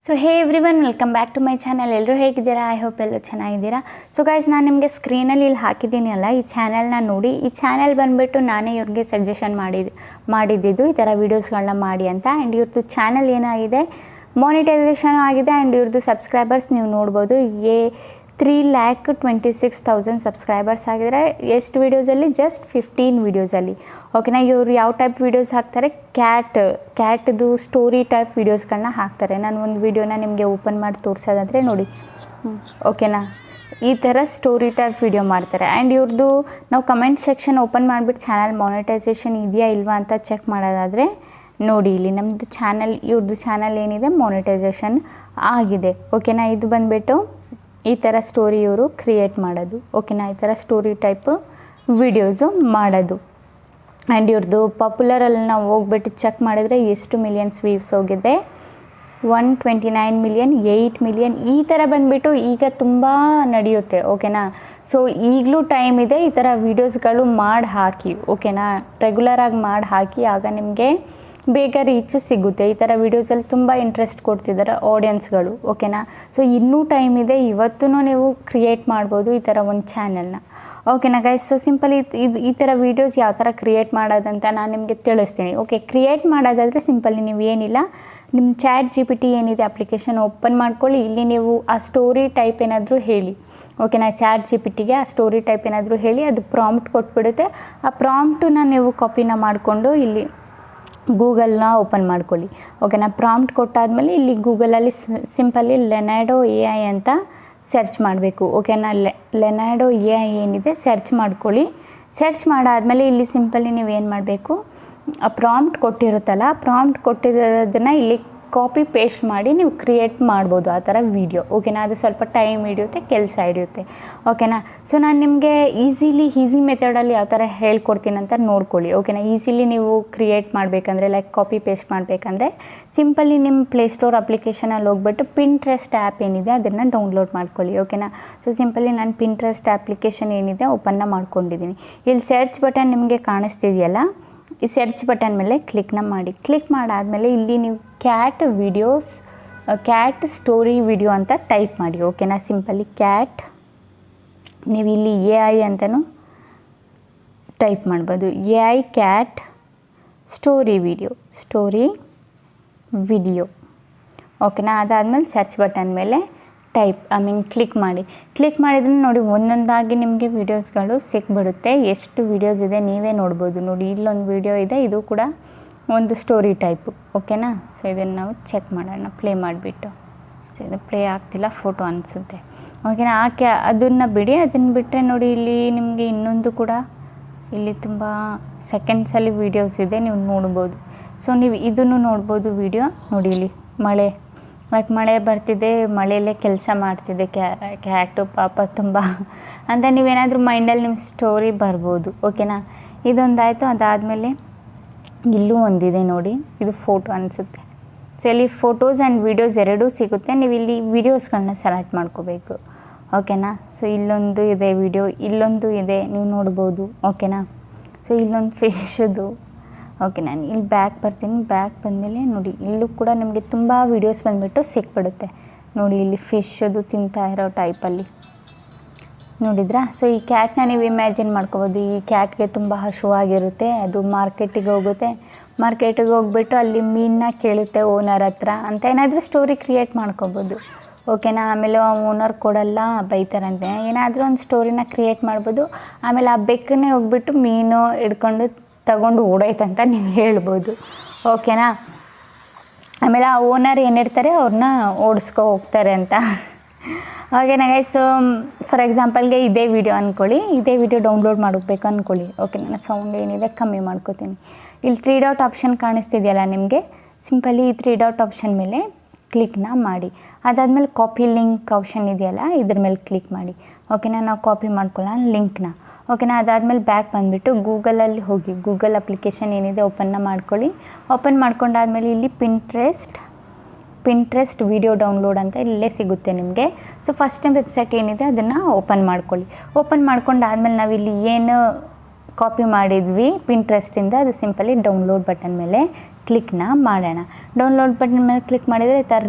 So hey everyone, welcome back to my channel. ಎಲ್ಲರೂ ಹೇಗಿದ್ದೀರಾ? I hope ಎಲ್ಲರೂ ಚೆನ್ನಾಗಿದ್ದೀರಾ. ಸೊ ಗೈಸ್, ನಾನು ನಿಮಗೆ ಸ್ಕ್ರೀನಲ್ಲಿ ಇಲ್ಲಿ ಹಾಕಿದ್ದೀನಿ ಅಲ್ಲ, ಈ ಚಾನಲ್ನ ನೋಡಿ. ಈ ಚಾನಲ್ ಬಂದುಬಿಟ್ಟು ನಾನೇ ಇವ್ರಿಗೆ ಸಜೆಷನ್ ಮಾಡಿದ್ದು ಈ ಥರ ವೀಡಿಯೋಸ್ಗಳನ್ನ ಮಾಡಿ ಅಂತ. ಆ್ಯಂಡ್ ಇವ್ರದ್ದು ಚಾನಲ್ ಏನಾಗಿದೆ, ಮಾನಿಟೈಸೇಷನ್ ಆಗಿದೆ. ಆ್ಯಂಡ್ ಇವ್ರದ್ದು ಸಬ್ಸ್ಕ್ರೈಬರ್ಸ್ ನೀವು ನೋಡ್ಬೋದು, 3,26,000 ಸಬ್ಸ್ಕ್ರೈಬರ್ಸ್ ಆಗಿದ್ರೆ. ಎಷ್ಟು ವೀಡಿಯೋಸಲ್ಲಿ? ಜಸ್ಟ್ 15 ವೀಡಿಯೋಸಲ್ಲಿ. ಓಕೆನಾ. ಇವರು ಯಾವ ಟೈಪ್ ವೀಡಿಯೋಸ್ ಹಾಕ್ತಾರೆ? ಕ್ಯಾಟ್ದು ಸ್ಟೋರಿ ಟೈಪ್ ವೀಡಿಯೋಸ್ಗಳನ್ನ ಹಾಕ್ತಾರೆ. ನಾನು ಒಂದು ವೀಡಿಯೋನ ನಿಮಗೆ ಓಪನ್ ಮಾಡಿ ತೋರಿಸೋದಾದರೆ ನೋಡಿ. ಓಕೆನಾ, ಈ ಥರ ಸ್ಟೋರಿ ಟೈಪ್ ವೀಡಿಯೋ ಮಾಡ್ತಾರೆ. ಆ್ಯಂಡ್ ಇವ್ರದ್ದು ನಾವು ಕಮೆಂಟ್ ಸೆಕ್ಷನ್ ಓಪನ್ ಮಾಡಿಬಿಟ್ಟು ಚಾನಲ್ ಮಾನಿಟೈಸೇಷನ್ ಇದೆಯಾ ಇಲ್ವಾ ಅಂತ ಚೆಕ್ ಮಾಡೋದಾದರೆ ನೋಡಿ, ಇಲ್ಲಿ ನಮ್ಮದು ಚಾನಲ್, ಇವ್ರದ್ದು ಚಾನಲ್ ಏನಿದೆ ಮಾನಿಟೈಸೇಷನ್ ಆಗಿದೆ. ಓಕೆನಾ. ಇದು ಬಂದುಬಿಟ್ಟು ಈ ಥರ ಸ್ಟೋರಿ ಇವರು ಕ್ರಿಯೇಟ್ ಮಾಡೋದು. ಓಕೆನಾ. ಈ ಥರ ಸ್ಟೋರಿ ಟೈಪ್ ವಿಡಿಯೋಸು ಮಾಡೋದು. ಆ್ಯಂಡ್ ಇವ್ರದ್ದು ಪಾಪ್ಯುಲರಲ್ಲಿ ನಾವು ಹೋಗ್ಬಿಟ್ಟು ಚೆಕ್ ಮಾಡಿದರೆ ಎಷ್ಟು ಮಿಲಿಯನ್ಸ್ ವ್ಯೂಸ್ ಹೋಗಿದೆ? 129 ಮಿಲಿಯನ್, 8 ಮಿಲಿಯನ್ ಈ ಥರ ಬಂದುಬಿಟ್ಟು ಈಗ ತುಂಬ ನಡೆಯುತ್ತೆ. ಓಕೆನಾ. ಸೊ ಈಗಲೂ ಟೈಮ್ ಇದೆ, ಈ ಥರ ವೀಡಿಯೋಸ್ಗಳು ಮಾಡಿ ಹಾಕಿ. ಓಕೆನಾ. ರೆಗ್ಯುಲರಾಗಿ ಮಾಡಿ ಹಾಕಿ, ಆಗ ನಿಮಗೆ ಬೇಗ ರೀಚ್ ಸಿಗುತ್ತೆ. ಈ ಥರ ವೀಡಿಯೋಸಲ್ಲಿ ತುಂಬ ಇಂಟ್ರೆಸ್ಟ್ ಕೊಡ್ತಿದ್ದಾರೆ ಆಡಿಯನ್ಸ್ಗಳು. ಓಕೆನಾ. ಸೊ ಇನ್ನೂ ಟೈಮ್ ಇದೆ, ಇವತ್ತೂ ನೀವು ಕ್ರಿಯೇಟ್ ಮಾಡ್ಬೋದು ಈ ಥರ ಒಂದು ಚಾನಲ್ನ. ಓಕೆನಾ ಗೈಸ್. ಸೊ ಸಿಂಪಲ್ ಈ ಥರ ವೀಡಿಯೋಸ್ ಯಾವ ಥರ ಕ್ರಿಯೇಟ್ ಮಾಡೋದಂತ ನಾನು ನಿಮಗೆ ತಿಳಿಸ್ತೀನಿ. ಓಕೆ, ಕ್ರಿಯೇಟ್ ಮಾಡೋದಾದರೆ ಸಿಂಪಲ್ಲಿ ನೀವು ಏನಿಲ್ಲ, ನಿಮ್ಮ ChatGPT ಏನಿದೆ ಅಪ್ಲಿಕೇಶನ್ ಓಪನ್ ಮಾಡ್ಕೊಳ್ಳಿ. ಇಲ್ಲಿ ನೀವು ಆ ಸ್ಟೋರಿ ಟೈಪ್ ಏನಾದರೂ ಹೇಳಿ. ಓಕೆನಾ. ChatGPTಗೆ ಆ ಸ್ಟೋರಿ ಟೈಪ್ ಏನಾದರೂ ಹೇಳಿ, ಅದು ಪ್ರಾಂಪ್ಟ್ ಕೊಟ್ಬಿಡುತ್ತೆ. ಆ ಪ್ರಾಂಪ್ಟನ್ನ ನೀವು ಕಾಪಿನ ಮಾಡಿಕೊಂಡು ಇಲ್ಲಿ ಗೂಗಲ್ನ ಓಪನ್ ಮಾಡ್ಕೊಳ್ಳಿ. ಓಕೆನಾ. ಪ್ರಾಂಪ್ಟ್ ಕೊಟ್ಟಾದಮೇಲೆ ಇಲ್ಲಿ ಗೂಗಲಲ್ಲಿ ಸಿಂಪಲ್ಲಿ ಲೆನಾರ್ಡೋ AI ಅಂತ ಸರ್ಚ್ ಮಾಡಬೇಕು. ಓಕೆನಾ. ಲೆನಾರ್ಡೋ AI ಏನಿದೆ ಸರ್ಚ್ ಮಾಡ್ಕೊಳ್ಳಿ. ಸರ್ಚ್ ಮಾಡಾದಮೇಲೆ ಇಲ್ಲಿ ಸಿಂಪಲ್ಲಿ ನೀವು ಏನು ಮಾಡಬೇಕು, ಆ ಪ್ರಾಂಪ್ಟ್ ಕೊಟ್ಟಿರುತ್ತಲ್ಲ, ಪ್ರಾಂಪ್ಟ್ ಕೊಟ್ಟಿರೋದನ್ನು ಇಲ್ಲಿ ಕಾಪಿ ಪೇಸ್ಟ್ ಮಾಡಿ ನೀವು ಕ್ರಿಯೇಟ್ ಮಾಡ್ಬೋದು ಆ ಥರ ವೀಡಿಯೋ. ಓಕೆನಾ. ಅದು ಸ್ವಲ್ಪ ಟೈಮ್ ಹಿಡಿಯುತ್ತೆ, ಕೆಲಸ ಹಿಡಿಯುತ್ತೆ. ಓಕೆನಾ. ಸೊ ನಾನು ನಿಮಗೆ ಈಸಿ ಮೆಥಡಲ್ಲಿ ಯಾವ ಥರ ಹೇಳ್ಕೊಡ್ತೀನಿ ಅಂತ ನೋಡ್ಕೊಳ್ಳಿ. ಓಕೆನಾ. ಈಸಿಲಿ ನೀವು ಕ್ರಿಯೇಟ್ ಮಾಡಬೇಕಂದ್ರೆ, ಲೈಕ್ ಕಾಪಿ ಪೇಸ್ಟ್ ಮಾಡಬೇಕಂದ್ರೆ ಸಿಂಪಲ್ಲಿ ನಿಮ್ಮ ಪ್ಲೇಸ್ಟೋರ್ ಅಪ್ಲಿಕೇಶನಲ್ಲಿ ಹೋಗ್ಬಿಟ್ಟು ಪಿಂಟ್ರೆಸ್ಟ್ ಆ್ಯಪ್ ಏನಿದೆ ಅದನ್ನು ಡೌನ್ಲೋಡ್ ಮಾಡ್ಕೊಳ್ಳಿ. ಓಕೆನಾ. ಸೊ ಸಿಂಪಲ್ಲಿ ನಾನು ಪಿಂಟ್ರೆಸ್ಟ್ ಅಪ್ಲಿಕೇಶನ್ ಏನಿದೆ ಓಪನ್ನ ಮಾಡ್ಕೊಂಡಿದ್ದೀನಿ. ಇಲ್ಲಿ ಸರ್ಚ್ ಬಟನ್ ನಿಮಗೆ ಕಾಣಿಸ್ತಿದೆಯಲ್ಲ, ಈ ಸರ್ಚ್ ಬಟನ್ ಮೇಲೆ ಕ್ಲಿಕ್ನ ಮಾಡಿ. ಕ್ಲಿಕ್ ಮಾಡಾದಮೇಲೆ ಇಲ್ಲಿ ನೀವು ಕ್ಯಾಟ್ ಸ್ಟೋರಿ ವಿಡಿಯೋ ಅಂತ ಟೈಪ್ ಮಾಡಿ. ಓಕೆನಾ. ಸಿಂಪಲ್ಲಿ ಕ್ಯಾಟ್, ನೀವು ಇಲ್ಲಿ AI ಅಂತಲೂ ಟೈಪ್ ಮಾಡ್ಬೋದು. AI cat story video. ಓಕೆನಾ. ಅದಾದಮೇಲೆ ಸರ್ಚ್ ಬಟನ್ ಮೇಲೆ ಕ್ಲಿಕ್ ಮಾಡಿ. ಕ್ಲಿಕ್ ಮಾಡಿದ್ರೆ ನೋಡಿ, ಒಂದೊಂದಾಗಿ ನಿಮಗೆ ವೀಡಿಯೋಸ್ಗಳು ಸಿಕ್ಬಿಡುತ್ತೆ. ಎಷ್ಟು ವೀಡಿಯೋಸ್ ಇದೆ ನೀವೇ ನೋಡ್ಬೋದು. ನೋಡಿ, ಇಲ್ಲೊಂದು ವೀಡಿಯೋ ಇದೆ, ಇದು ಕೂಡ ಒಂದು ಸ್ಟೋರಿ ಟೈಪು. ಓಕೆನಾ. ಸೊ ಇದನ್ನು ನಾವು ಚೆಕ್ ಮಾಡೋಣ, ಪ್ಲೇ ಮಾಡಿಬಿಟ್ಟು. ಸೊ ಇದು ಪ್ಲೇ ಆಗ್ತಿಲ್ಲ, ಫೋಟೋ ಅನಿಸುತ್ತೆ. ಓಕೆನಾ. ಅದನ್ನು ಬಿಡಿ. ಅದನ್ನು ಬಿಟ್ಟರೆ ನೋಡಿ, ಇಲ್ಲಿ ನಿಮಗೆ ಇನ್ನೊಂದು ಕೂಡ ಇಲ್ಲಿ ತುಂಬ ಸೆಕೆಂಡ್ಸಲ್ಲಿ ವೀಡಿಯೋಸ್ ಇದೆ, ನೀವು ನೋಡ್ಬೋದು. ಸೊ ನೀವು ಇದನ್ನು ನೋಡ್ಬೋದು ವೀಡಿಯೋ. ನೋಡಿ, ಇಲ್ಲಿ ಮಳೆ ಬರ್ತಿದೆ, ಮಳೆಯಲ್ಲೇ ಕೆಲಸ ಮಾಡ್ತಿದೆ ಕ್ಯಾಟು ಪಾಪ ತುಂಬ ಅಂತ ನೀವೇನಾದರೂ ಮೈಂಡಲ್ಲಿ ನಿಮ್ಮ ಸ್ಟೋರಿ ಬರ್ಬೋದು. ಓಕೆನಾ. ಇದೊಂದಾಯಿತು. ಅದಾದಮೇಲೆ ಇಲ್ಲೂ ಒಂದಿದೆ ನೋಡಿ, ಇದು ಫೋಟೋ ಅನಿಸುತ್ತೆ. ಸೊ ಇಲ್ಲಿ ಫೋಟೋಸ್ ಆ್ಯಂಡ್ ವೀಡಿಯೋಸ್ ಎರಡೂ ಸಿಗುತ್ತೆ. ನೀವು ಇಲ್ಲಿ ವೀಡಿಯೋಸ್ಗಳನ್ನ ಸೆಲೆಕ್ಟ್ ಮಾಡ್ಕೋಬೇಕು. ಓಕೆನಾ. ಸೊ ಇಲ್ಲೊಂದು ಇದೆ ವೀಡಿಯೋ, ಇಲ್ಲೊಂದು ಇದೆ, ನೀವು ನೋಡ್ಬೋದು. ಓಕೆನಾ. ಸೊ ಇಲ್ಲೊಂದು ಫಿಶ್ದು. ಓಕೆ, ನಾನು ಇಲ್ಲಿ ಬ್ಯಾಕ್ ಬರ್ತೀನಿ. ಬ್ಯಾಕ್ ಬಂದಮೇಲೆ ನೋಡಿ, ಇಲ್ಲೂ ಕೂಡ ನಿಮಗೆ ತುಂಬ ವೀಡಿಯೋಸ್ ಬಂದುಬಿಟ್ಟು ಸಿಕ್ಬಿಡುತ್ತೆ. ನೋಡಿ, ಇಲ್ಲಿ ಫಿಶ್ದು ತಿಂತಾ ಇರೋ ಟೈಪಲ್ಲಿ ನೋಡಿದ್ರಾ. ಸೊ ಈ ಕ್ಯಾಟ್ನ ನೀವು ಇಮ್ಯಾಜಿನ್ ಮಾಡ್ಕೋಬೋದು. ಈ ಕ್ಯಾಟ್ಗೆ ತುಂಬ ಹಸುವಾಗಿರುತ್ತೆ, ಅದು ಮಾರ್ಕೆಟಿಗೆ ಹೋಗುತ್ತೆ. ಮಾರ್ಕೆಟಿಗೆ ಹೋಗ್ಬಿಟ್ಟು ಅಲ್ಲಿ ಮೀನನ್ನ ಕೇಳುತ್ತೆ ಓನರ್ ಹತ್ರ ಅಂತ ಏನಾದರೂ ಸ್ಟೋರಿ ಕ್ರಿಯೇಟ್ ಮಾಡ್ಕೋಬೋದು. ಓಕೆನಾ. ಆಮೇಲೆ ಓನರ್ ಕೊಡಲ್ಲ, ಬೈತಾರಂತೆ, ಏನಾದರೂ ಒಂದು ಸ್ಟೋರಿನ ಕ್ರಿಯೇಟ್ ಮಾಡ್ಬೋದು. ಆಮೇಲೆ ಆ ಬೆಕ್ಕನ್ನೇ ಹೋಗ್ಬಿಟ್ಟು ಮೀನು ಹಿಡ್ಕೊಂಡು ತಗೊಂಡು ಓಡೋಯ್ತಂತ ನೀವು ಹೇಳ್ಬೋದು. ಓಕೆನಾ. ಆಮೇಲೆ ಆ ಓನರ್ ಏನಿರ್ತಾರೆ ಅವ್ರನ್ನ ಓಡಿಸ್ಕೊ ಹೋಗ್ತಾರೆ ಅಂತ. ಓಕೆನಾ ಗೈಸ್. ಸೊ ಫಾರ್ ಎಕ್ಸಾಂಪಲ್ಗೆ ಇದೇ ವಿಡಿಯೋ ಅಂದ್ಕೊಳ್ಳಿ, ಇದೇ ವಿಡಿಯೋ ಡೌನ್ಲೋಡ್ ಮಾಡಬೇಕು ಅಂದ್ಕೊಳ್ಳಿ. ಓಕೆ, ನಾನು ಸೌಂಡ್ ಏನಿದೆ ಕಮ್ಮಿ ಮಾಡ್ಕೋತೀನಿ. ಇಲ್ಲಿ 3 ಡಾಟ್ ಆಪ್ಷನ್ ಕಾಣಿಸ್ತಿದೆಯಲ್ಲ ನಿಮಗೆ, ಸಿಂಪಲಿ ಈ 3 ಡಾಟ್ ಆಪ್ಷನ್ ಮೇಲೆ ಕ್ಲಿಕ್ನ ಮಾಡಿ. ಅದಾದಮೇಲೆ ಕಾಪಿ ಲಿಂಕ್ ಆಪ್ಷನ್ ಇದೆಯಲ್ಲ, ಇದ್ರ ಮೇಲೆ ಕ್ಲಿಕ್ ಮಾಡಿ. ಓಕೆನಾ. ನಾವು ಕಾಪಿ ಮಾಡ್ಕೊಳ್ಳೋಣ ಲಿಂಕ್ನ. ಓಕೆನಾ. ಅದಾದಮೇಲೆ ಬ್ಯಾಕ್ ಬಂದುಬಿಟ್ಟು ಗೂಗಲಲ್ಲಿ ಹೋಗಿ, ಗೂಗಲ್ ಅಪ್ಲಿಕೇಶನ್ ಏನಿದೆ ಓಪನ್ನ ಮಾಡ್ಕೊಳ್ಳಿ. ಓಪನ್ ಮಾಡ್ಕೊಂಡಾದ್ಮೇಲೆ ಇಲ್ಲಿ ಪಿಂಟ್ರೆಸ್ಟ್ ವಿಡಿಯೋ ಡೌನ್ಲೋಡ್ ಅಂತ ಇಲ್ಲೇ ಸಿಗುತ್ತೆ ನಿಮಗೆ. ಸೊ ಫಸ್ಟ್ ಟೈಮ್ ವೆಬ್ಸೈಟ್ ಏನಿದೆ ಅದನ್ನು ಓಪನ್ ಮಾಡ್ಕೊಳ್ಳಿ. ಓಪನ್ ಮಾಡ್ಕೊಂಡಾದ್ಮೇಲೆ ನಾವಿಲ್ಲಿ ಏನು ಕಾಪಿ ಮಾಡಿದ್ವಿ ಪಿಂಟ್ರೆಸ್ಟಿಂದ, ಅದು ಸಿಂಪಲಿ ಡೌನ್ಲೋಡ್ ಬಟನ್ ಮೇಲೆ ಕ್ಲಿಕ್ನ ಮಾಡೋಣ. ಡೌನ್ಲೋಡ್ ಬಟನ್ ಮೇಲೆ ಕ್ಲಿಕ್ ಮಾಡಿದರೆ ಈ ಥರ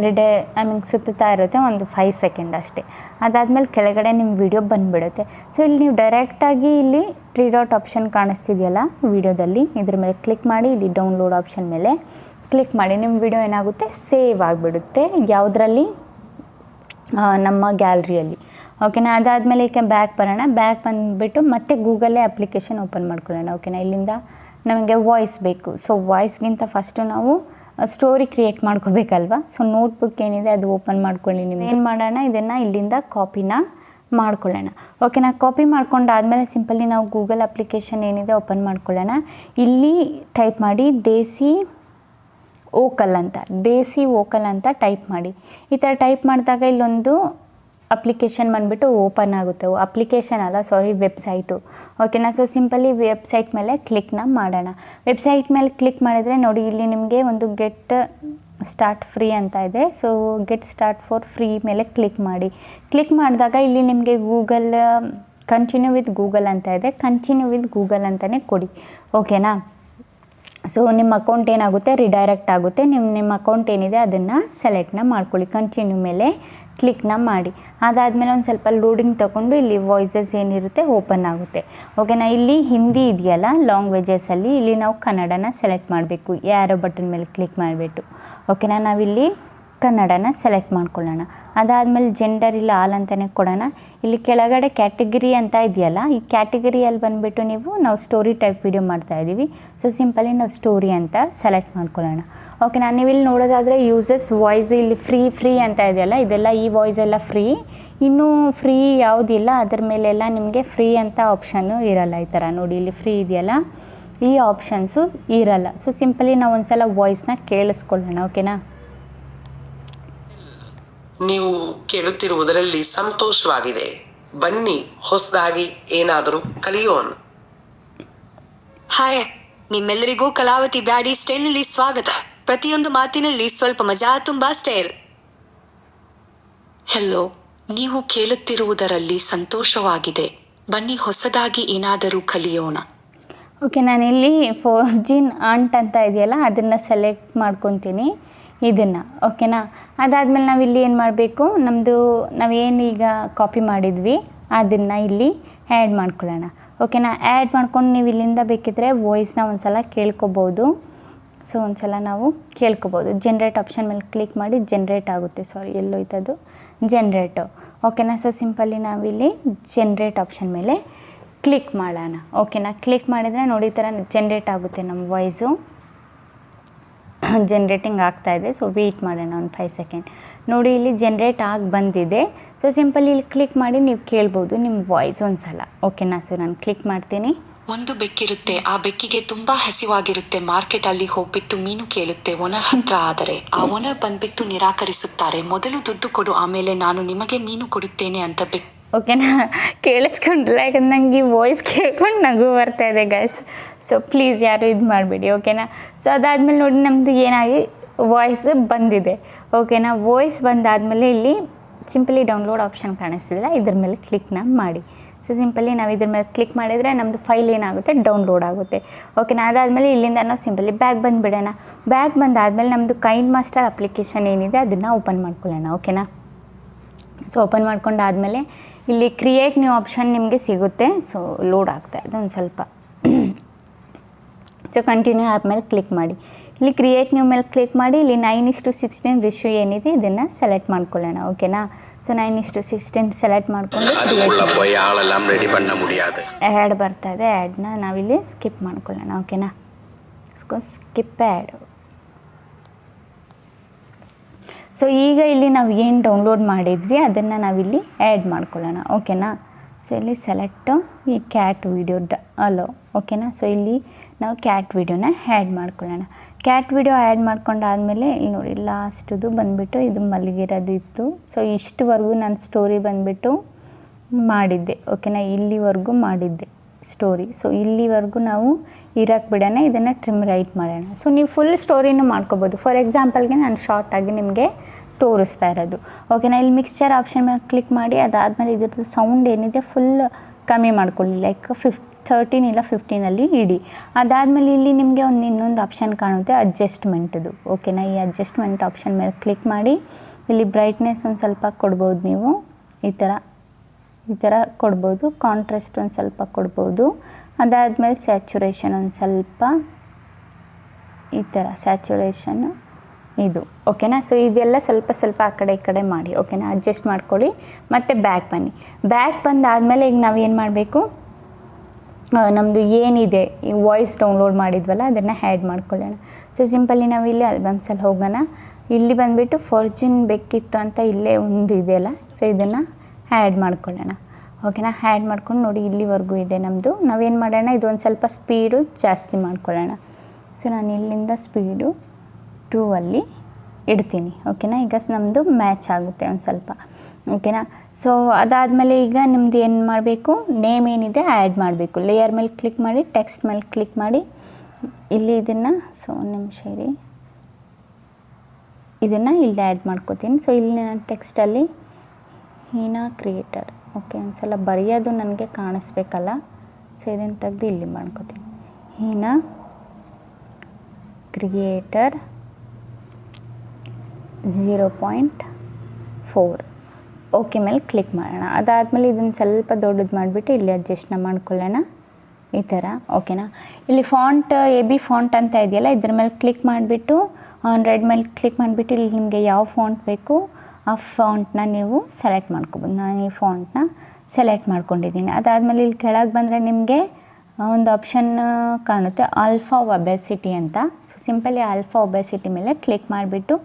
ಸುತ್ತಾ ಇರುತ್ತೆ ಒಂದು 5 ಸೆಕೆಂಡ್ ಅಷ್ಟೇ. ಅದಾದಮೇಲೆ ಕೆಳಗಡೆ ನಿಮ್ಮ ವಿಡಿಯೋ ಬಂದುಬಿಡುತ್ತೆ. ಸೊ ಇಲ್ಲಿ ನೀವು ಡೈರೆಕ್ಟಾಗಿ ಇಲ್ಲಿ 3 ಡಾಟ್ ಆಪ್ಷನ್ ಕಾಣಿಸ್ತಿದೆಯಲ್ಲ ವಿಡಿಯೋದಲ್ಲಿ, ಇದ್ರ ಮೇಲೆ ಕ್ಲಿಕ್ ಮಾಡಿ ಇಲ್ಲಿ ಡೌನ್ಲೋಡ್ ಆಪ್ಷನ್ ಮೇಲೆ ಕ್ಲಿಕ್ ಮಾಡಿ. ನಿಮ್ಮ ವಿಡಿಯೋ ಏನಾಗುತ್ತೆ ಸೇವ್ ಆಗಿಬಿಡುತ್ತೆ ಯಾವುದರಲ್ಲಿ, ನಮ್ಮ ಗ್ಯಾಲ್ರಿಯಲ್ಲಿ. ಓಕೆನಾ. ಅದಾದಮೇಲೆ ಈಗ ಬ್ಯಾಕ್ ಬರೋಣ. ಬ್ಯಾಕ್ ಬಂದುಬಿಟ್ಟು ಮತ್ತೆ ಗೂಗಲೇ ಅಪ್ಲಿಕೇಶನ್ ಓಪನ್ ಮಾಡ್ಕೊಳ್ಳೋಣ. ಓಕೆನಾ. ಇಲ್ಲಿಂದ ನಮಗೆ ವಾಯ್ಸ್ ಬೇಕು. ಸೊ ವಾಯ್ಸ್ಗಿಂತ ಫಸ್ಟು ನಾವು ಸ್ಟೋರಿ ಕ್ರಿಯೇಟ್ ಮಾಡ್ಕೋಬೇಕಲ್ವ. ಸೊ ನೋಟ್ಬುಕ್ ಏನಿದೆ ಅದು ಓಪನ್ ಮಾಡ್ಕೊಳ್ಳಿ. ನೀವು ಏನು ಮಾಡೋಣ, ಇದನ್ನು ಇಲ್ಲಿಂದ ಕಾಪಿನ ಮಾಡ್ಕೊಳ್ಳೋಣ. ಓಕೆನಾ. ಕಾಪಿ ಮಾಡ್ಕೊಂಡಾದಮೇಲೆ ಸಿಂಪಲಿ ನಾವು ಗೂಗಲ್ ಅಪ್ಲಿಕೇಶನ್ ಏನಿದೆ ಓಪನ್ ಮಾಡ್ಕೊಳ್ಳೋಣ. ಇಲ್ಲಿ ಟೈಪ್ ಮಾಡಿ ದೇಸಿ ವೋಕಲ್ ಅಂತ ಟೈಪ್ ಮಾಡಿ. ಈ ಥರ ಟೈಪ್ ಮಾಡಿದಾಗ ಇಲ್ಲೊಂದು ಅಪ್ಲಿಕೇಶನ್ ಬಂದುಬಿಟ್ಟು ಓಪನ್ ಆಗುತ್ತೆ. ಅಪ್ಲಿಕೇಶನ್ ಅಲ್ಲ, ಸಾರಿ, ವೆಬ್ಸೈಟು. ಓಕೆನಾ. ಸೊ ಸಿಂಪಲಿ ವೆಬ್ಸೈಟ್ ಮೇಲೆ ಕ್ಲಿಕ್ನ ಮಾಡೋಣ. ವೆಬ್ಸೈಟ್ ಮೇಲೆ ಕ್ಲಿಕ್ ಮಾಡಿದರೆ ನೋಡಿ ಇಲ್ಲಿ ನಿಮಗೆ ಒಂದು ಗೆಟ್ ಸ್ಟಾರ್ಟ್ ಫ್ರೀ ಅಂತ ಇದೆ. So get start for free ಮೇಲೆ ಕ್ಲಿಕ್ ಮಾಡಿ. ಕ್ಲಿಕ್ ಮಾಡಿದಾಗ ಇಲ್ಲಿ ನಿಮಗೆ ಗೂಗಲ್ ಕಂಟಿನ್ಯೂ ವಿತ್ ಗೂಗಲ್ ಅಂತ ಇದೆ. ಕಂಟಿನ್ಯೂ ವಿತ್ ಗೂಗಲ್ ಅಂತಲೇ ಕೊಡಿ. ಓಕೆನಾ. ಸೊ ನಿಮ್ಮ ಅಕೌಂಟ್ ಏನಾಗುತ್ತೆ ರಿಡೈರೆಕ್ಟ್ ಆಗುತ್ತೆ. ನಿಮ್ಮ ಅಕೌಂಟ್ ಏನಿದೆ ಅದನ್ನು ಸೆಲೆಕ್ಟ್ನ ಮಾಡ್ಕೊಳ್ಳಿ. ಕಂಟಿನ್ಯೂ ಮೇಲೆ ಕ್ಲಿಕ್ನ ಮಾಡಿ. ಅದಾದಮೇಲೆ ಒಂದು ಸ್ವಲ್ಪ ಲೋಡಿಂಗ್ ತೊಗೊಂಡು ಇಲ್ಲಿ ವಾಯ್ಸಸ್ ಏನಿರುತ್ತೆ ಓಪನ್ ಆಗುತ್ತೆ. ಓಕೆನಾ. ಇಲ್ಲಿ ಹಿಂದಿ ಇದೆಯಲ್ಲ ಲ್ಯಾಂಗ್ವೇಜಸಲ್ಲಿ, ಇಲ್ಲಿ ನಾವು ಕನ್ನಡನ ಸೆಲೆಕ್ಟ್ ಮಾಡಬೇಕು. ಯಾರೋ ಬಟನ್ ಮೇಲೆ ಕ್ಲಿಕ್ ಮಾಡಿಬಿಟ್ಟು. ಓಕೆನಾ. ನಾವಿಲ್ಲಿ ಕನ್ನಡನ ಸೆಲೆಕ್ಟ್ ಮಾಡ್ಕೊಳ್ಳೋಣ. ಅದಾದಮೇಲೆ ಜೆಂಡರ್ ಇಲ್ಲ ಆಲ್ ಅಂತಲೇ ಕೊಡೋಣ. ಇಲ್ಲಿ ಕೆಳಗಡೆ ಕ್ಯಾಟಗರಿ ಅಂತ ಇದೆಯಲ್ಲ, ಈ ಕ್ಯಾಟಗರಿಯಲ್ಲಿ ಬಂದುಬಿಟ್ಟು ನಾವು ಸ್ಟೋರಿ ಟೈಪ್ ವಿಡಿಯೋ ಮಾಡ್ತಾಯಿದ್ದೀವಿ. ಸೊ ಸಿಂಪಲಿ ನಾವು ಸ್ಟೋರಿ ಅಂತ ಸೆಲೆಕ್ಟ್ ಮಾಡ್ಕೊಳ್ಳೋಣ. ಓಕೆನಾ. ನೀವು ಇಲ್ಲಿ ನೋಡೋದಾದರೆ ಯೂಸಸ್ ವಾಯ್ಸ್ ಇಲ್ಲಿ ಫ್ರೀ ಅಂತ ಇದೆಯಲ್ಲ, ಇದೆಲ್ಲ ಈ ವಾಯ್ಸ್ ಎಲ್ಲ ಫ್ರೀ. ಇನ್ನೂ ಫ್ರೀ ಯಾವುದಿಲ್ಲ ಅದರ ಮೇಲೆಲ್ಲ ನಿಮಗೆ ಫ್ರೀ ಅಂತ ಆಪ್ಷನ್ನು ಇರಲ್ಲ. ಈ ಥರ ನೋಡಿ ಇಲ್ಲಿ ಫ್ರೀ ಇದೆಯಲ್ಲ, ಈ ಆಪ್ಷನ್ಸು ಇರಲ್ಲ. ಸೊ ಸಿಂಪಲಿ ನಾವು ಒಂದು ಸಲ ವಾಯ್ಸ್ನ ಕೇಳಿಸ್ಕೊಳ್ಳೋಣ. ಓಕೆನಾ. ನೀವು ಕೇಳುತ್ತಿರುವುದರಲ್ಲಿ ಸಂತೋಷವಾಗಿದೆ. ಬನ್ನಿ ಹೊಸದಾಗಿ ಏನಾದರೂ ಕಲಿಯೋಣ. ಹಾಯ್, ನಿಮ್ಮೆಲ್ಲರಿಗೂ ಕಲಾವತಿ ಬ್ಯಾಡಿ ಸ್ಟೈಲ್ನಲ್ಲಿ ಸ್ವಾಗತ. ಪ್ರತಿಯೊಂದು ಮಾತಿನಲ್ಲಿ ಸ್ವಲ್ಪ ಮಜಾ, ತುಂಬಾ ಸ್ಟೈಲ್. ಹೆಲೋ, ನೀವು ಕೇಳುತ್ತಿರುವುದರಲ್ಲಿ ಸಂತೋಷವಾಗಿದೆ. ಬನ್ನಿ ಹೊಸದಾಗಿ ಏನಾದರೂ ಕಲಿಯೋಣ. ಓಕೆ, ನಾನಿಲ್ಲಿ 4G ಆಂಟ್ ಅಂತ ಇದೆಯಲ್ಲ ಅದನ್ನು ಸೆಲೆಕ್ಟ್ ಮಾಡ್ಕೊತೀನಿ ಇದನ್ನು. ಓಕೆನಾ. ಅದಾದಮೇಲೆ ನಾವಿಲ್ಲಿ ಏನು ಮಾಡಬೇಕು, ನಾವೇನೀಗ ಕಾಪಿ ಮಾಡಿದ್ವಿ ಅದನ್ನು ಇಲ್ಲಿ ಆ್ಯಡ್ ಮಾಡ್ಕೊಳ್ಳೋಣ. ಓಕೆನಾ. ಆ್ಯಡ್ ಮಾಡ್ಕೊಂಡು ನೀವು ಇಲ್ಲಿಂದ ಬೇಕಿದ್ರೆ ವಾಯ್ಸ್ನ ಒಂದು ಸಲ ಕೇಳ್ಕೊಬೋದು. ಸೊ ಒಂದು ಸಲ ನಾವು ಕೇಳ್ಕೊಬೋದು. ಜನ್ರೇಟ್ ಆಪ್ಷನ್ ಮೇಲೆ ಕ್ಲಿಕ್ ಮಾಡಿ ಜನ್ರೇಟ್ ಆಗುತ್ತೆ. ಸಾರಿ, ಎಲ್ಲೋಯ್ತದು ಜನ್ರೇಟು. ಓಕೆನಾ. ಸೊ ಸಿಂಪಲ್ಲಿ ನಾವಿಲ್ಲಿ ಜನ್ರೇಟ್ ಆಪ್ಷನ್ ಮೇಲೆ ಕ್ಲಿಕ್ ಮಾಡೋಣ. ಓಕೆನಾ. ಕ್ಲಿಕ್ ಮಾಡಿದರೆ ನೋಡಿ ಈ ಥರ ಜನ್ರೇಟ್ ಆಗುತ್ತೆ ನಮ್ಮ ವಾಯ್ಸು. ಜನ್ರೇಟಿಂಗ್ ಆಗ್ತಾಯಿದೆ. ಸೊ ವೆಯ್ಟ್ ಮಾಡೋಣ ಒಂದು 5 ಸೆಕೆಂಡ್. ನೋಡಿ ಇಲ್ಲಿ ಜನ್ರೇಟ್ ಆಗಿ ಬಂದಿದೆ. ಸೊ ಸಿಂಪಲಿ ಇಲ್ಲಿ ಕ್ಲಿಕ್ ಮಾಡಿ ನೀವು ಕೇಳ್ಬೋದು ನಿಮ್ಮ ವಾಯ್ಸ್ ಒಂದು ಸಲ. ಓಕೆನಾ. ಸೊ ನಾನು ಕ್ಲಿಕ್ ಮಾಡ್ತೀನಿ. ಒಂದು ಬೆಕ್ಕಿರುತ್ತೆ, ಆ ಬೆಕ್ಕಿಗೆ ತುಂಬಾ ಹಸಿವಾಗಿರುತ್ತೆ. ಮಾರ್ಕೆಟ್ ಅಲ್ಲಿ ಹೋಗ್ಬಿಟ್ಟು ಮೀನು ಕೇಳುತ್ತೆ. ಓನರ್ ಹತ್ರ ಆದರೆ ಆ ಓನರ್ ಬಂದ್ಬಿಟ್ಟು ನಿರಾಕರಿಸುತ್ತಾರೆ. ಮೊದಲು ದುಡ್ಡು ಕೊಡು, ಆಮೇಲೆ ನಾನು ನಿಮಗೆ ಮೀನು ಕೊಡುತ್ತೇನೆ ಅಂತ ಬೆಕ್ಕು. ಓಕೆನಾ. ಕೇಳಿಸ್ಕೊಂಡ್ರಲ್ಲ, ಯಾಕಂದ್ರೆ ನಂಗೆ ಈ ವಾಯ್ಸ್ ಕೇಳ್ಕೊಂಡು ನಗು ಬರ್ತಾಯಿದೆ ಗೈಸ್. ಸೊ ಪ್ಲೀಸ್ ಯಾರು ಇದು ಮಾಡಬೇಡಿ. ಓಕೆನಾ. ಸೊ ಅದಾದಮೇಲೆ ನೋಡಿ ನಮ್ಮದು ಏನಾಗಿ ವಾಯ್ಸ್ ಬಂದಿದೆ. ಓಕೆನಾ. ವಾಯ್ಸ್ ಬಂದಾದಮೇಲೆ ಇಲ್ಲಿ ಸಿಂಪಲಿ ಡೌನ್ಲೋಡ್ ಆಪ್ಷನ್ ಕಾಣಿಸ್ತಿಲ್ಲ, ಇದ್ರ ಮೇಲೆ ಕ್ಲಿಕ್ನ ಮಾಡಿ. ಸೊ ಸಿಂಪಲಿ ನಾವು ಇದ್ರ ಮೇಲೆ ಕ್ಲಿಕ್ ಮಾಡಿದರೆ ನಮ್ಮದು ಫೈಲ್ ಏನಾಗುತ್ತೆ ಡೌನ್ಲೋಡ್ ಆಗುತ್ತೆ. ಓಕೆನಾ. ಅದಾದಮೇಲೆ ಇಲ್ಲಿಂದ ನಾವು ಸಿಂಪಲಿ ಬ್ಯಾಗ್ ಬಂದುಬಿಡೋಣ. ಬ್ಯಾಗ್ ಬಂದಾದಮೇಲೆ ನಮ್ಮದು ಕೈನ್ ಮಾಸ್ಟರ್ ಅಪ್ಲಿಕೇಶನ್ ಏನಿದೆ ಅದನ್ನು ಓಪನ್ ಮಾಡ್ಕೊಳ್ಳೋಣ. ಓಕೆನಾ. ಸೊ ಓಪನ್ ಮಾಡ್ಕೊಂಡಾದಮೇಲೆ ಇಲ್ಲಿ ಕ್ರಿಯೇಟ್ ನ್ಯೂ ಆಪ್ಷನ್ ನಿಮಗೆ ಸಿಗುತ್ತೆ. ಸೊ ಲೋಡ್ ಆಗ್ತಾಯಿದೆ ಒಂದು ಸ್ವಲ್ಪ. ಸೊ ಕಂಟಿನ್ಯೂ ಆ್ಯಪ್ ಮೇಲೆ ಕ್ಲಿಕ್ ಮಾಡಿ. ಇಲ್ಲಿ ಕ್ರಿಯೇಟ್ ನ್ಯೂ ಮೇಲೆ ಕ್ಲಿಕ್ ಮಾಡಿ ಇಲ್ಲಿ 9:16 ರೇಷಿಯೋ ಏನಿದೆ ಇದನ್ನು ಸೆಲೆಕ್ಟ್ ಮಾಡ್ಕೊಳ್ಳೋಣ. ಓಕೆನಾ. ಸೊ 9:16 ಸೆಲೆಕ್ಟ್ ಮಾಡಿಕೊಂಡು ಆ್ಯಡ್ ಬರ್ತಾಯಿದೆ. ಆ್ಯಡ್ನ ನಾವಿಲ್ಲಿ ಸ್ಕಿಪ್ ಮಾಡ್ಕೊಳ್ಳೋಣ. ಓಕೆನಾ. Skip add. ಸೊ ಈಗ ಇಲ್ಲಿ ನಾವು ಏನು ಡೌನ್ಲೋಡ್ ಮಾಡಿದ್ವಿ ಅದನ್ನು ನಾವಿಲ್ಲಿ ಆ್ಯಡ್ ಮಾಡ್ಕೊಳ್ಳೋಣ. ಓಕೆನಾ. ಸೊ ಇಲ್ಲಿ ಸೆಲೆಕ್ಟು ಈ ಕ್ಯಾಟ್ ವಿಡಿಯೋ ಅಲೋ. ಓಕೆನಾ. ಸೊ ಇಲ್ಲಿ ನಾವು ಕ್ಯಾಟ್ ವಿಡಿಯೋನ ಆ್ಯಡ್ ಮಾಡ್ಕೊಳ್ಳೋಣ. ಕ್ಯಾಟ್ ವಿಡಿಯೋ ಆ್ಯಡ್ ಮಾಡ್ಕೊಂಡಾದಮೇಲೆ ಇಲ್ಲಿ ನೋಡಿ ಲಾಸ್ಟದು ಬಂದುಬಿಟ್ಟು ಇದು ಮಲಗಿರೋದಿತ್ತು. ಸೊ ಇಷ್ಟುವರೆಗೂ ನಾನು ಸ್ಟೋರಿ ಬಂದುಬಿಟ್ಟು ಮಾಡಿದ್ದೆ. ಓಕೆನಾ. ಇಲ್ಲಿವರೆಗೂ ಮಾಡಿದ್ದೆ ಸ್ಟೋರಿ. ಸೊ ಇಲ್ಲಿವರೆಗೂ ನಾವು ಇರೋಕ್ಕೆ ಬಿಡೋಣ, ಇದನ್ನು ಟ್ರಿಮ್ ರೈಟ್ ಮಾಡೋಣ. ಸೊ ನೀವು ಫುಲ್ ಸ್ಟೋರಿನೂ ಮಾಡ್ಕೋಬೋದು. ಫಾರ್ ಎಕ್ಸಾಂಪಲ್ಗೆ ನಾನು ಶಾರ್ಟಾಗಿ ನಿಮಗೆ ತೋರಿಸ್ತಾ ಇರೋದು. ಓಕೆನಾ. ಇಲ್ಲಿ ಮಿಕ್ಸ್ಚರ್ ಆಪ್ಷನ್ ಮೇಲೆ ಕ್ಲಿಕ್ ಮಾಡಿ ಅದಾದಮೇಲೆ ಇದ್ರದ್ದು ಸೌಂಡ್ ಏನಿದೆ ಫುಲ್ ಕಮ್ಮಿ ಮಾಡ್ಕೊಳ್ಳಿ, ಲೈಕ್ 13 ಇಲ್ಲ 15 ಇಡಿ. ಅದಾದಮೇಲೆ ಇಲ್ಲಿ ನಿಮಗೆ ಇನ್ನೊಂದು ಆಪ್ಷನ್ ಕಾಣುತ್ತೆ ಅಡ್ಜಸ್ಟ್ಮೆಂಟ್ದು. ಓಕೆನಾ, ಈ ಅಡ್ಜಸ್ಟ್ಮೆಂಟ್ ಆಪ್ಷನ್ ಮೇಲೆ ಕ್ಲಿಕ್ ಮಾಡಿ ಇಲ್ಲಿ ಬ್ರೈಟ್ನೆಸ್ ಒಂದು ಸ್ವಲ್ಪ ಕೊಡ್ಬೋದು ನೀವು, ಈ ಥರ ಕೊಡ್ಬೋದು. ಕಾಂಟ್ರಾಸ್ಟ್ ಒಂದು ಸ್ವಲ್ಪ ಕೊಡ್ಬೋದು. ಅದಾದಮೇಲೆ ಸ್ಯಾಚುರೇಷನ್ ಒಂದು ಸ್ವಲ್ಪ ಈ ಥರ ಸ್ಯಾಚುರೇಷನ್ನು ಇದು. ಓಕೆನಾ, ಸೊ ಇದೆಲ್ಲ ಸ್ವಲ್ಪ ಆ ಕಡೆ ಈ ಕಡೆ ಮಾಡಿ. ಓಕೆನಾ, ಅಡ್ಜಸ್ಟ್ ಮಾಡ್ಕೊಳ್ಳಿ. ಮತ್ತು ಬ್ಯಾಕ್ ಬನ್ನಿ. ಬ್ಯಾಕ್ ಬಂದಾದಮೇಲೆ ಈಗ ನಾವು ಏನು ಮಾಡಬೇಕು, ನಮ್ಮದು ಏನಿದೆ ಈ ವಾಯ್ಸ್ ಡೌನ್ಲೋಡ್ ಮಾಡಿದ್ವಲ್ಲ ಅದನ್ನು ಆ್ಯಡ್ ಮಾಡ್ಕೊಳ್ಳೋಣ. ಸೊ ಸಿಂಪಲಿ ನಾವು ಇಲ್ಲಿ ಆಲ್ಬಮ್ಸಲ್ಲಿ ಹೋಗೋಣ. ಇಲ್ಲಿ ಬಂದುಬಿಟ್ಟು ಫಾರ್ಚೂನ್ ಬೇಕಿತ್ತು ಅಂತ ಇಲ್ಲೇ ಒಂದು ಇದೆಯಲ್ಲ, ಸೊ ಇದನ್ನು ಆ್ಯಡ್ ಮಾಡ್ಕೊಳ್ಳೋಣ. ಓಕೆನಾ, ಆ್ಯಡ್ ಮಾಡ್ಕೊಂಡು ನೋಡಿ ಇಲ್ಲಿವರೆಗೂ ಇದೆ ನಮ್ಮದು. ನಾವೇನು ಮಾಡೋಣ, ಇದೊಂದು ಸ್ವಲ್ಪ ಸ್ಪೀಡು ಜಾಸ್ತಿ ಮಾಡ್ಕೊಳ್ಳೋಣ. ಸೊ ನಾನು ಇಲ್ಲಿಂದ ಸ್ಪೀಡು 2 ಅಲ್ಲಿ ಇಡ್ತೀನಿ. ಓಕೆನಾ, ಈಗ ನಮ್ಮದು ಮ್ಯಾಚ್ ಆಗುತ್ತೆ ಒಂದು ಸ್ವಲ್ಪ. ಓಕೆನಾ, ಸೊ ಅದಾದಮೇಲೆ ಈಗ ನಿಮ್ಮದು ಏನು ಮಾಡಬೇಕು, ನೇಮ್ ಏನಿದೆ ಆ್ಯಡ್ ಮಾಡಬೇಕು. ಲೇಯರ್ ಮೇಲೆ ಕ್ಲಿಕ್ ಮಾಡಿ, ಟೆಕ್ಸ್ಟ್ ಮೇಲೆ ಕ್ಲಿಕ್ ಮಾಡಿ, ಇಲ್ಲಿ ಇದನ್ನು ಒಂದು ನಿಮಿಷ ಇರಿ, ಇದನ್ನು ಇಲ್ಲಿ ಆ್ಯಡ್ ಮಾಡ್ಕೋತೀನಿ. ಸೊ ಇಲ್ಲಿ ನಾನು ಟೆಕ್ಸ್ಟಲ್ಲಿ ಹೀನಾ ಕ್ರಿಯೇಟರ್, ಓಕೆ, ಒಂದು ಸಲ ಬರೆಯೋದು ನನಗೆ ಕಾಣಿಸ್ಬೇಕಲ್ಲ, ಸೊ ಇದನ್ನು ತೆಗೆದು ಇಲ್ಲಿ ಮಾಡ್ಕೋತೀನಿ. ಹೀನಾ ಕ್ರಿಯೇಟರ್ 0.4 ಓಕೆ ಮೇಲೆ ಕ್ಲಿಕ್ ಮಾಡೋಣ. ಅದಾದಮೇಲೆ ಇದನ್ನು ಸ್ವಲ್ಪ ದೊಡ್ಡದು ಮಾಡಿಬಿಟ್ಟು ಇಲ್ಲಿ ಅಡ್ಜಸ್ಟ್ನ ಮಾಡ್ಕೊಳ್ಳೋಣ ಈ ಥರ. ಓಕೆನಾ, ಇಲ್ಲಿ ಫಾಂಟ್ AB ಫಾಂಟ್ ಅಂತ ಇದೆಯಲ್ಲ, ಇದ್ರ ಮೇಲೆ ಕ್ಲಿಕ್ ಮಾಡಿಬಿಟ್ಟು ರೆಡ್ ಮೇಲೆ ಕ್ಲಿಕ್ ಮಾಡಿಬಿಟ್ಟು ಇಲ್ಲಿ ನಿಮಗೆ ಯಾವ ಫಾಂಟ್ ಬೇಕು ಆ ಫಾಂಟ್ನ ನೀವು ಸೆಲೆಕ್ಟ್ ಮಾಡ್ಕೊಬೋದು. ನಾನು ಈ ಫಾಂಟ್ನ ಸೆಲೆಕ್ಟ್ ಮಾಡ್ಕೊಂಡಿದ್ದೀನಿ. ಅದಾದಮೇಲೆ ಇಲ್ಲಿ ಕೆಳಗೆ ಬಂದರೆ ನಿಮಗೆ ಒಂದು ಆಪ್ಷನ್ ಕಾಣುತ್ತೆ ಆಲ್ಫಾ ಒಬೆಸಿಟಿ ಅಂತ. ಸೊ ಸಿಂಪಲಿ ಆಲ್ಫಾ ಒಬೆಸಿಟಿ ಮೇಲೆ ಕ್ಲಿಕ್ ಮಾಡಿಬಿಟ್ಟು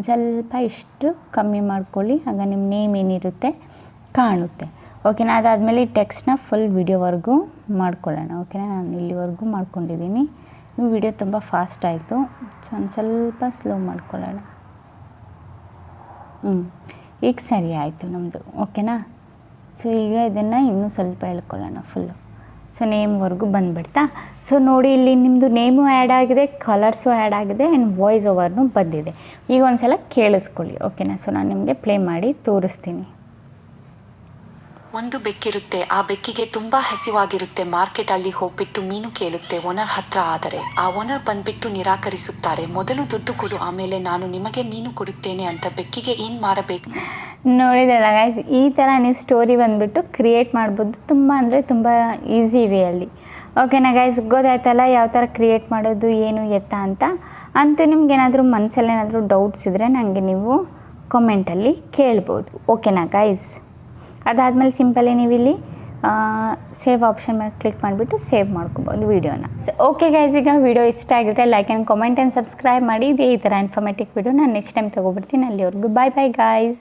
ಸ್ವಲ್ಪ ಇಷ್ಟು ಕಮ್ಮಿ ಮಾಡ್ಕೊಳ್ಳಿ, ಆಗ ನಿಮ್ಮ ನೇಮ್ ಏನಿರುತ್ತೆ ಕಾಣುತ್ತೆ. ಓಕೆನಾ, ಅದಾದಮೇಲೆ ಈ ಟೆಕ್ಸ್ಟ್ನ ಫುಲ್ ವಿಡಿಯೋವರೆಗೂ ಮಾಡ್ಕೊಳ್ಳೋಣ. ಓಕೆನಾ, ನಾನು ಇಲ್ಲಿವರೆಗೂ ಮಾಡ್ಕೊಂಡಿದ್ದೀನಿ. ಈ ವಿಡಿಯೋ ತುಂಬ ಫಾಸ್ಟ್ ಆಯಿತು, ಸೊ ಒಂದು ಸ್ವಲ್ಪ ಸ್ಲೋ ಮಾಡ್ಕೊಳ್ಳೋಣ. ಈಗ ಸರಿ ಆಯಿತು ನಮ್ಮದು. ಓಕೆನಾ, ಸೊ ಈಗ ಇದನ್ನು ಇನ್ನೂ ಸ್ವಲ್ಪ ಹೇಳ್ಕೊಳ್ಳೋಣ ಫುಲ್ಲು. ಸೊ ನೇಮ್ವರೆಗೂ ಬಂದುಬಿಡ್ತಾ. ಸೊ ನೋಡಿ ಇಲ್ಲಿ ನಿಮ್ಮದು ನೇಮು ಆ್ಯಡ್ ಆಗಿದೆ, ಕಲರ್ಸು ಆ್ಯಡ್ ಆಗಿದೆ ಆ್ಯಂಡ್ ವಾಯ್ಸ್ ಓವರ್ನು ಬಂದಿದೆ. ಈಗ ಒಂದು ಸಲ ಕೇಳಿಸ್ಕೊಳ್ಳಿ. ಓಕೆನಾ, ಸೊ ನಾನು ನಿಮಗೆ ಪ್ಲೇ ಮಾಡಿ ತೋರಿಸ್ತೀನಿ. ಒಂದು ಬೆಕ್ಕಿರುತ್ತೆ, ಆ ಬೆಕ್ಕಿಗೆ ತುಂಬಾ ಹಸಿವಾಗಿರುತ್ತೆ. ಮಾರ್ಕೆಟ್ ಅಲ್ಲಿ ಹೋಗ್ಬಿಟ್ಟು ಮೀನು ಕೇಳುತ್ತೆ ಓನರ್ ಹತ್ರ. ಆದರೆ ಆ ಓನರ್ ಬಂದ್ಬಿಟ್ಟು ನಿರಾಕರಿಸುತ್ತಾರೆ. ಮೊದಲು ದುಡ್ಡು ಕೊಡು, ಆಮೇಲೆ ನಾನು ನಿಮಗೆ ಮೀನು ಕೊಡುತ್ತೇನೆ ಅಂತ. ಬೆಕ್ಕಿಗೆ ಏನು ಮಾಡಬೇಕು? ನೋಡಿದ್ರಲ್ಲ ಗೈಸ್, ಈ ಥರ ನೀವು ಸ್ಟೋರಿ ಬಂದುಬಿಟ್ಟು ಕ್ರಿಯೇಟ್ ಮಾಡ್ಬೋದು, ತುಂಬ ಅಂದರೆ ತುಂಬ ಈಸಿ ವೇಯಲ್ಲಿ. ಓಕೆನಾ ಗೈಸ್, ಗೊತ್ತಾಯ್ತಲ್ಲ ಯಾವ ಥರ ಕ್ರಿಯೇಟ್ ಮಾಡೋದು ಏನು ಎತ್ತ ಅಂತ. ಅಂತೂ ನಿಮ್ಗೇನಾದರೂ ಮನಸ್ಸಲ್ಲೇನಾದರೂ ಡೌಟ್ಸ್ ಇದ್ದರೆ ನನಗೆ ನೀವು ಕಾಮೆಂಟಲ್ಲಿ ಕೇಳ್ಬೋದು. ಓಕೆನಾ ಗೈಸ್, ಅದಾದಮೇಲೆ ಸಿಂಪಲಿ ನೀವು ಇಲ್ಲಿ ಸೇವ್ ಆಪ್ಷನ್ ಮೇಲೆ ಕ್ಲಿಕ್ ಮಾಡಿಬಿಟ್ಟು ಸೇವ್ ಮಾಡ್ಕೊಬೋದು ವೀಡಿಯೋನ. ಓಕೆ ಗೈಸ್, ಈಗ ವೀಡಿಯೋ ಇಷ್ಟ ಆಗಿದ್ರೆ like and comment and subscribe ಮಾಡಿ. ಇದೇ ಈ ಥರ ಇನ್ಫಾರ್ಮೇಟಿವ್ ವೀಡಿಯೋ ನಾನು ನೆಕ್ಸ್ಟ್ ಟೈಮ್ ತೊಗೊಬಿಡ್ತೀನಿ. ಅಲ್ಲಿವರೆಗೂ ಬಾಯ್ ಬಾಯ್ ಗೈಸ್.